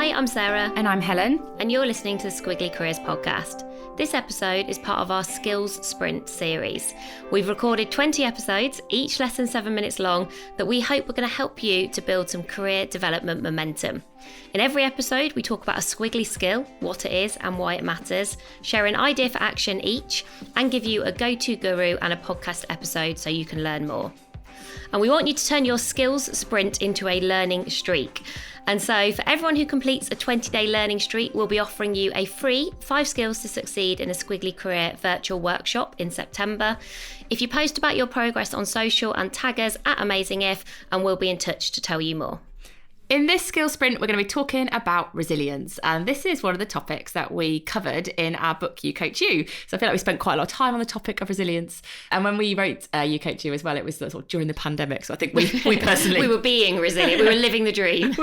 Hi, I'm Sarah. And I'm Helen. And you're listening to the Squiggly Careers podcast. This episode is part of our Skills Sprint series. We've recorded 20 episodes, each less than 7 minutes long, that we hope are going to help you to build some career development momentum. In every episode, we talk about a squiggly skill, what it is and why it matters, share an idea for action each, and give you a go-to guru and a podcast episode so you can learn more. And we want you to turn your skills sprint into a learning streak. And so for everyone who completes a 20-day learning streak, we'll be offering you a free 5 skills to succeed in a Squiggly Career virtual workshop in September. If you post about your progress on social and tag us at AmazingIf, and we'll be in touch to tell you more. In this skills sprint, we're going to be talking about resilience. And this is one of the topics that we covered in our book, You Coach You. So I feel like we spent quite a lot of time on the topic of resilience. And when we wrote You Coach You as well, it was sort of during the pandemic. So I think we personally... we were being resilient. We were living the dream.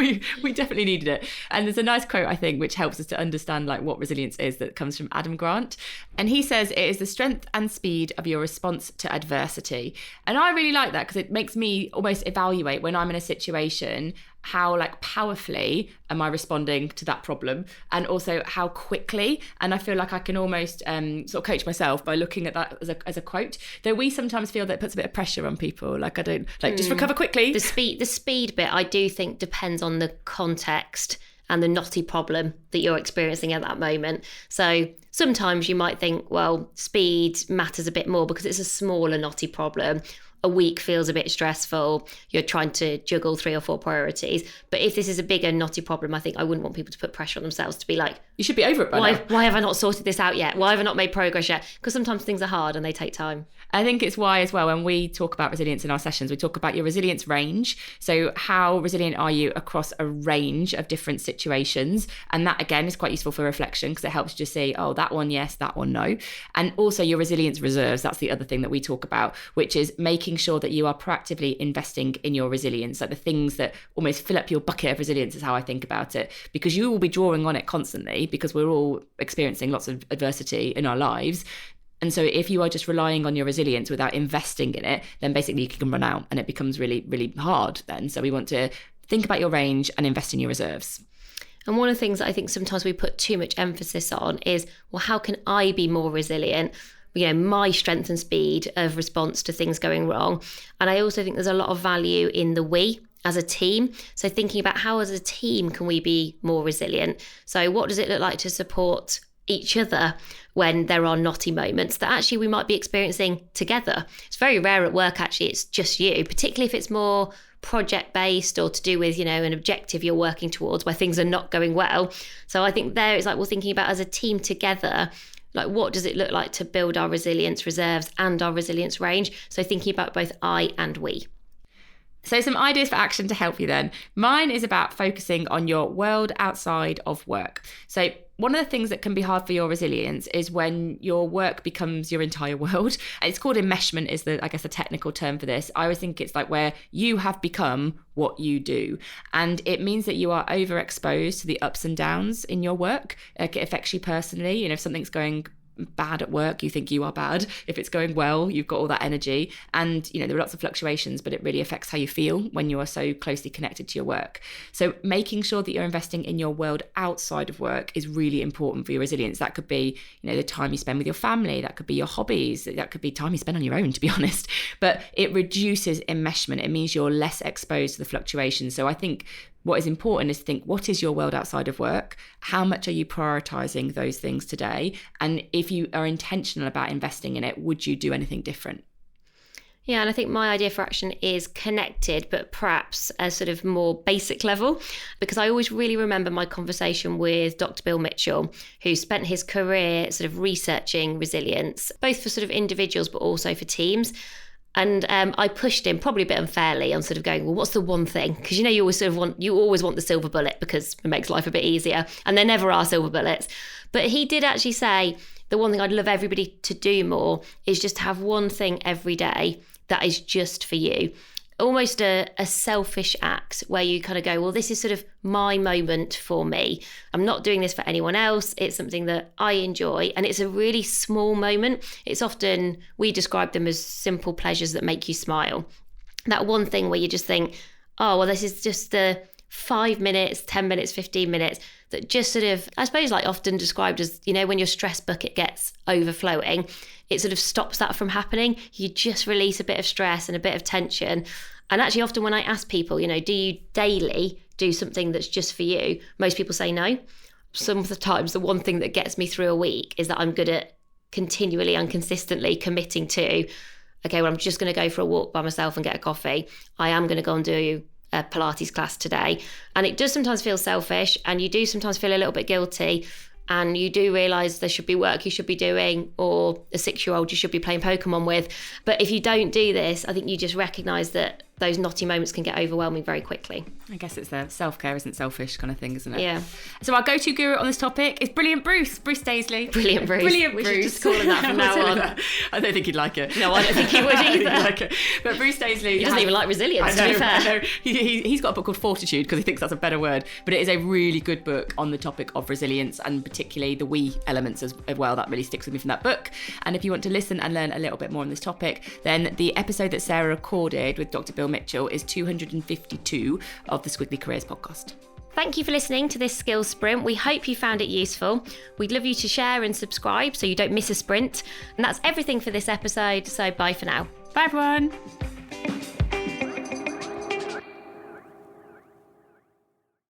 we definitely needed it. And there's a nice quote, I think, which helps us to understand like what resilience is, that comes from Adam Grant. And he says, it is the strength and speed of your response to adversity. And I really like that because it makes me almost evaluate when I'm in a situation, how like powerfully am I responding to that problem, and also how quickly. And I feel like I can almost sort of coach myself by looking at that as a quote, though we sometimes feel that it puts a bit of pressure on people, like I don't like just recover quickly. The speed bit I do think depends on the context and the knotty problem that you're experiencing at that moment. So sometimes you might think, well, speed matters a bit more because it's a smaller knotty problem. A week feels a bit stressful. You're trying to juggle 3 or 4 priorities. But if this is a bigger knotty problem, I think I wouldn't want people to put pressure on themselves to be like, you should be over it by now. Why have I not sorted this out yet? Why have I not made progress yet? Because sometimes things are hard and they take time. I think it's why as well, when we talk about resilience in our sessions, we talk about your resilience range. So how resilient are you across a range of different situations? And that again is quite useful for reflection because it helps you just say, oh, that one yes, that one no. And also your resilience reserves, that's the other thing that we talk about, which is making sure that you are proactively investing in your resilience, like the things that almost fill up your bucket of resilience is how I think about it, because you will be drawing on it constantly because we're all experiencing lots of adversity in our lives. And so if you are just relying on your resilience without investing in it, then basically you can run out and it becomes really, really hard then. So we want to think about your range and invest in your reserves. And one of the things that I think sometimes we put too much emphasis on is, well, how can I be more resilient? You know, my strength and speed of response to things going wrong. And I also think there's a lot of value in the we as a team. So thinking about how as a team can we be more resilient? So what does it look like to support each other when there are knotty moments that actually we might be experiencing together? It's very rare at work, actually, it's just you, particularly if it's more project based or to do with, you know, an objective you're working towards where things are not going well. So I think there it's like we're thinking about as a team together, like what does it look like to build our resilience reserves and our resilience range? So thinking about both I and we. So some ideas for action to help you then. Mine is about focusing on your world outside of work. So one of the things that can be hard for your resilience is when your work becomes your entire world. It's called enmeshment is the technical term for this. I always think it's like where you have become what you do. And it means that you are overexposed to the ups and downs in your work. Like it affects you personally. You know, if something's going bad at work, you think you are bad. If it's going well, you've got all that energy. And, you know, there are lots of fluctuations, but it really affects how you feel when you are so closely connected to your work. So making sure that you're investing in your world outside of work is really important for your resilience. That could be, you know, the time you spend with your family. That could be your hobbies. That could be time you spend on your own, to be honest. But it reduces enmeshment. It means you're less exposed to the fluctuations. So I think what is important is to think, what is your world outside of work? How much are you prioritizing those things today? And if you are intentional about investing in it, would you do anything different? Yeah, and I think my idea for action is connected, but perhaps a sort of more basic level, because I always really remember my conversation with Dr. Bill Mitchell, who spent his career sort of researching resilience, both for sort of individuals, but also for teams. And I pushed him probably a bit unfairly on sort of going, well, what's the one thing? Because, you know, you always want the silver bullet because it makes life a bit easier. And there never are silver bullets. But he did actually say the one thing I'd love everybody to do more is just have one thing every day that is just for you. Almost a selfish act where you kind of go, well, this is sort of my moment for me. I'm not doing this for anyone else. It's something that I enjoy. And it's a really small moment. It's often, we describe them as simple pleasures that make you smile. That one thing where you just think, oh, well, this is just the 5 minutes, 10 minutes, 15 minutes that just sort of, I suppose, like often described as, you know, when your stress bucket gets overflowing, it sort of stops that from happening. You just release a bit of stress and a bit of tension. And actually, often when I ask people, you know, do you daily do something that's just for you? Most people say no. Some of the times, the one thing that gets me through a week is that I'm good at continually and consistently committing to, okay, well, I'm just going to go for a walk by myself and get a coffee. I am going to go and do a Pilates class today. And it does sometimes feel selfish, and you do sometimes feel a little bit guilty, and you do realise there should be work you should be doing, or a 6-year-old you should be playing Pokemon with. But if you don't do this, I think you just recognise that those knotty moments can get overwhelming very quickly. I guess it's the self-care isn't selfish kind of thing, isn't it? Yeah. So our go-to guru on this topic is Brilliant Bruce Daisley. Brilliant Bruce. Brilliant we Bruce. should just call him that from now on. I don't think he'd like it. No, I don't think he would either. Like it. But Bruce Daisley... He doesn't even like resilience, to be fair. I know. He's got a book called Fortitude because he thinks that's a better word. But it is a really good book on the topic of resilience, and particularly the we elements as well. That really sticks with me from that book. And if you want to listen and learn a little bit more on this topic, then the episode that Sarah recorded with Dr. Bill Mitchell is 252 of the Squiggly Careers podcast. Thank you for listening to this skills sprint. We hope you found it useful. We'd love you to share and subscribe so you don't miss a sprint. And that's everything for this episode. So bye for now. Bye everyone.